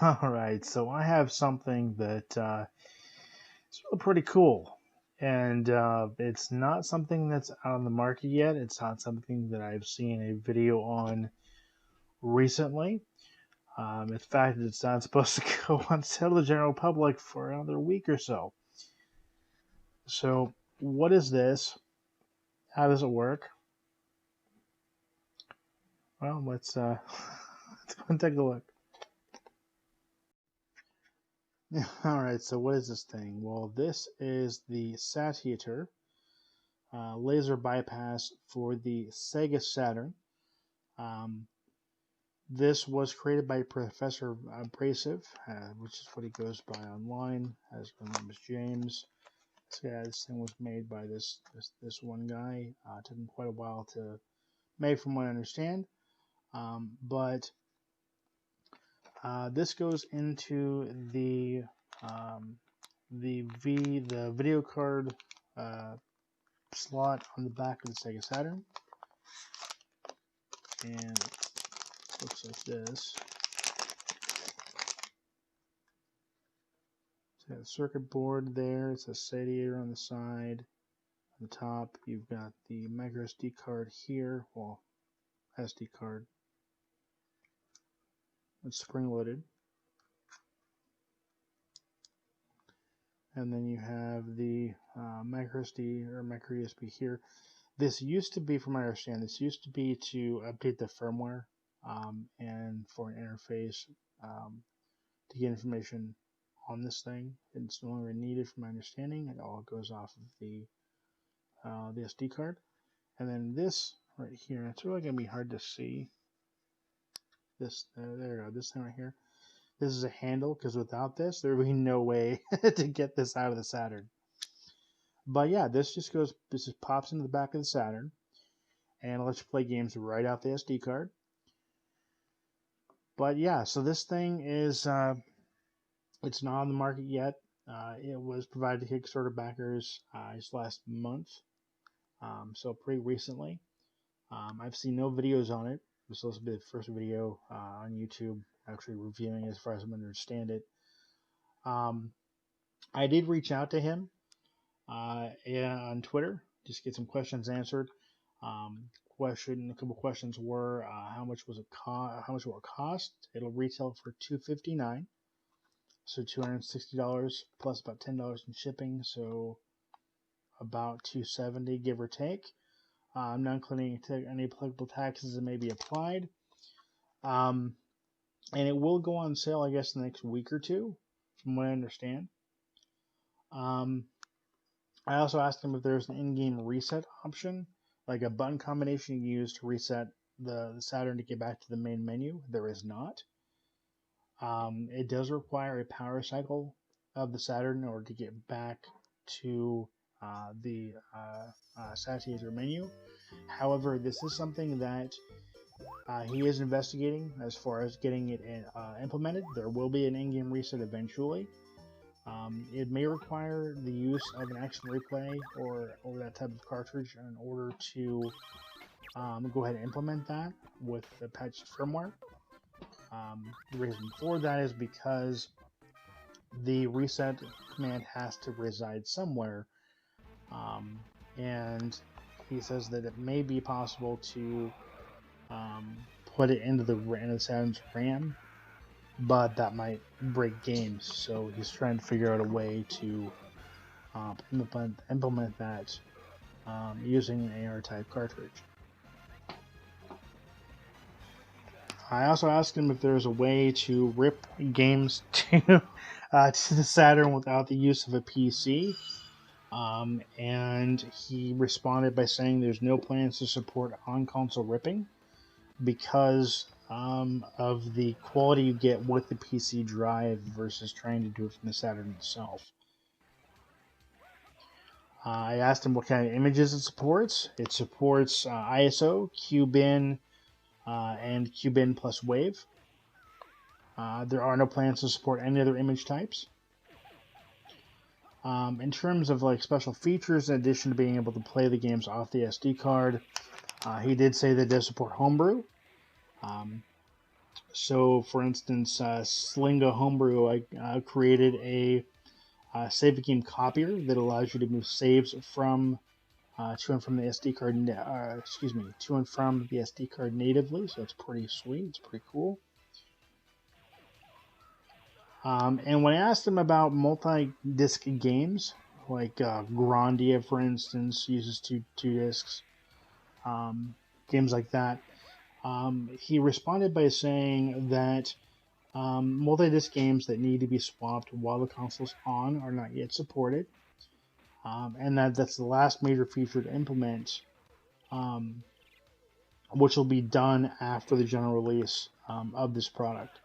All right, so I have something that is really pretty cool, and it's not something that's out on the market yet. It's not something that I've seen a video on recently. In fact, it's not supposed to go on sale to the general public for another week or so. So, what is this? How does it work? Well, let's go and take a look. All right, so what is this thing? Well, this is the Satiator laser bypass for the Sega Saturn. Um, this was created by Professor Abrasive, which is what he goes by online. His name is James. So yeah, this thing was made by this one guy. Took him quite a while to make, from what I understand. But this goes into the video card slot on the back of the Sega Saturn, and it looks like this. So got the circuit board there. It's a Satiator on the side. On the top, you've got the micro SD card here. Well, SD card. It's spring loaded. And then you have the micro SD or micro USB here. This used to be, from what I understand, this used to be to update the firmware and for an interface to get information on this thing. It's no longer needed, from my understanding. It all goes off of the SD card. And then this right here, it's really going to be hard to see. This, there you go, this thing right here. This is a handle, because without this, there would be no way to get this out of the Saturn. But yeah, this just pops into the back of the Saturn and lets you play games right out the SD card. But yeah, so this thing is, it's not on the market yet. It was provided to Kickstarter backers just last month, so pretty recently. I've seen no videos on it. This will be the first video on YouTube actually reviewing it, as far as I understand it. I did reach out to him on Twitter, just get some questions answered. A couple questions were how much will it cost? It'll retail for $259, so $260 plus about $10 in shipping, so about $270, give or take. I'm not including any applicable taxes that may be applied. And it will go on sale, I guess, the next week or two, from what I understand. I also asked him if there's an in-game reset option, like a button combination you use to reset the Saturn to get back to the main menu. There is not. It does require a power cycle of the Saturn in order to get back to the Satiator menu. However, this is something that he is investigating as far as getting it implemented. There will be an in-game reset eventually. It may require the use of an action replay or that type of cartridge in order to go ahead and implement that with the patched firmware. The reason for that is because the reset command has to reside somewhere, and he says that it may be possible to put it into the Saturn's RAM, but that might break games. So he's trying to figure out a way to implement that using an AR-type cartridge. I also asked him if there's a way to rip games to the Saturn without the use of a PC. And he responded by saying there's no plans to support on-console ripping because of the quality you get with the PC drive versus trying to do it from the Saturn itself. I asked him what kind of images it supports. It supports ISO, QBin, and QBin plus Wave. There are no plans to support any other image types. In terms of like special features, in addition to being able to play the games off the SD card, he did say that it does support homebrew. So, for instance, Slinga Homebrew, I created a save game copier that allows you to move saves from to and from the SD card. Excuse me, to and from the SD card natively. So it's pretty sweet. It's pretty cool. And when I asked them about multi-disc games, like Grandia, for instance, uses two discs, um, games like that, he responded by saying that multi-disc games that need to be swapped while the console's on are not yet supported, and that's the last major feature to implement, um, which will be done after the general release of this product.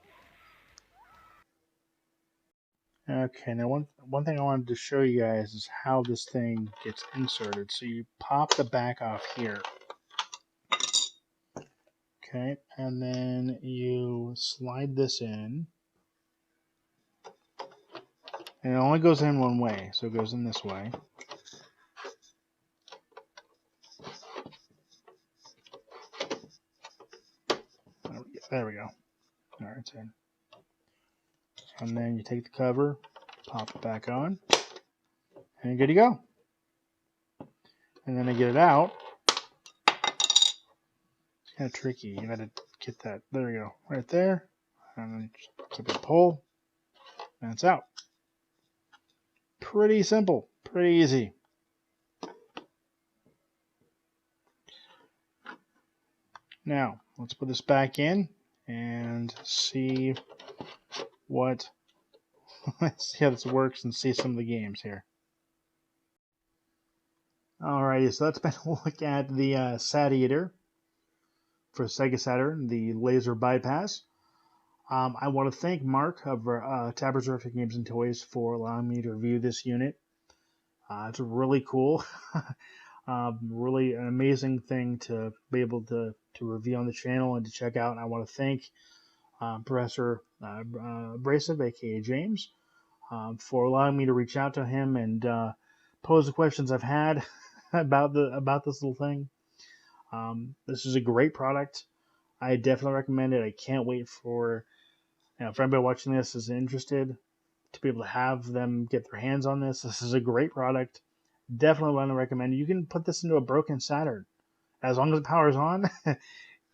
Okay, now one thing I wanted to show you guys is how this thing gets inserted. So you pop the back off here, okay, and then you slide this in, and it only goes in one way, so it goes in this way. There we go. All right, it's in. And then you take the cover, pop it back on, and you're good to go. And then to get it out, it's kind of tricky. You got to get that. There we go, right there, and then just clip and pull, and it's out. Pretty simple, pretty easy. Now let's put this back in and see what. Let's see how this works and see some of the games here. Alrighty, so that's been a look at the Satiator for Sega Saturn, the laser bypass. I want to thank Mark of Abrasive Games and Toys for allowing me to review this unit. It's really cool. Really an amazing thing to be able to review on the channel and to check out. And I want to thank Professor Abrasive, aka James, for allowing me to reach out to him and pose the questions I've had about this little thing. This is a great product. I definitely recommend it. I can't wait for if anybody watching this is interested to be able to have them get their hands on this. This is a great product. Definitely want to recommend it. You can put this into a broken Saturn. As long as the power's on,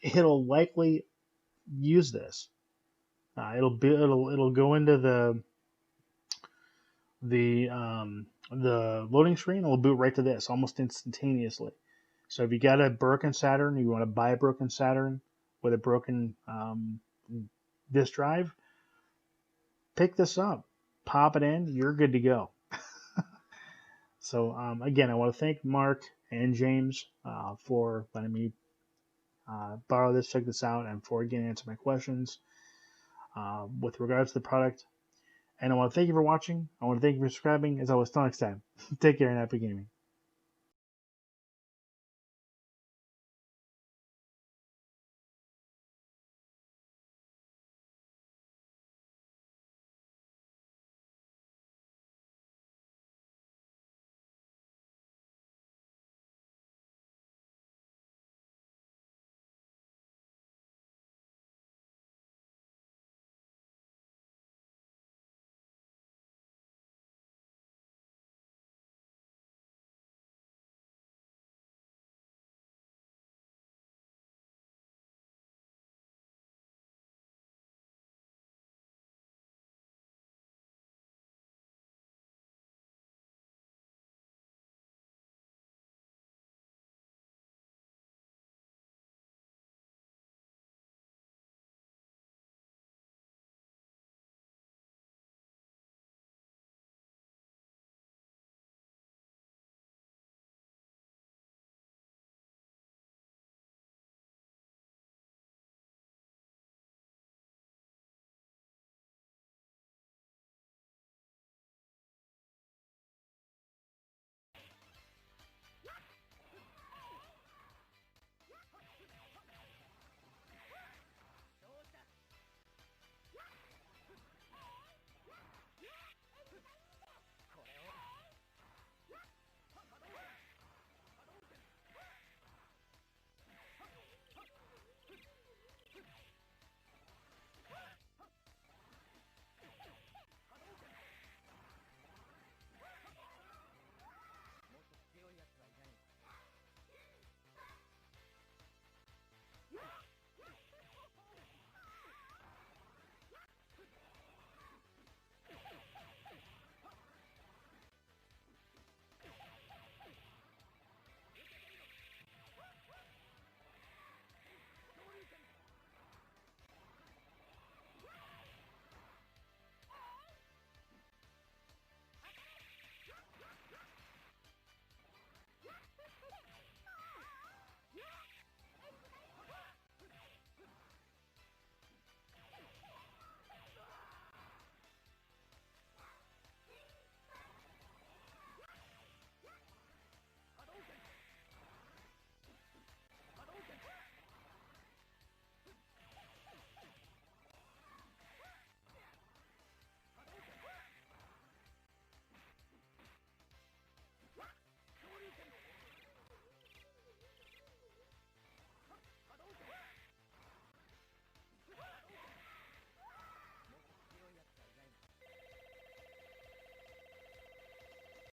it'll likely use this. It'll go into the loading screen. It'll boot right to this almost instantaneously. So if you got a broken Saturn, you want to buy a broken Saturn with a broken disk drive, pick this up, pop it in, you're good to go. So again, I want to thank Mark and James for letting me borrow this, check this out, and for again answer my questions with regards to the product. And I want to thank you for watching. I want to thank you for subscribing. As always, till next time, take care and happy gaming.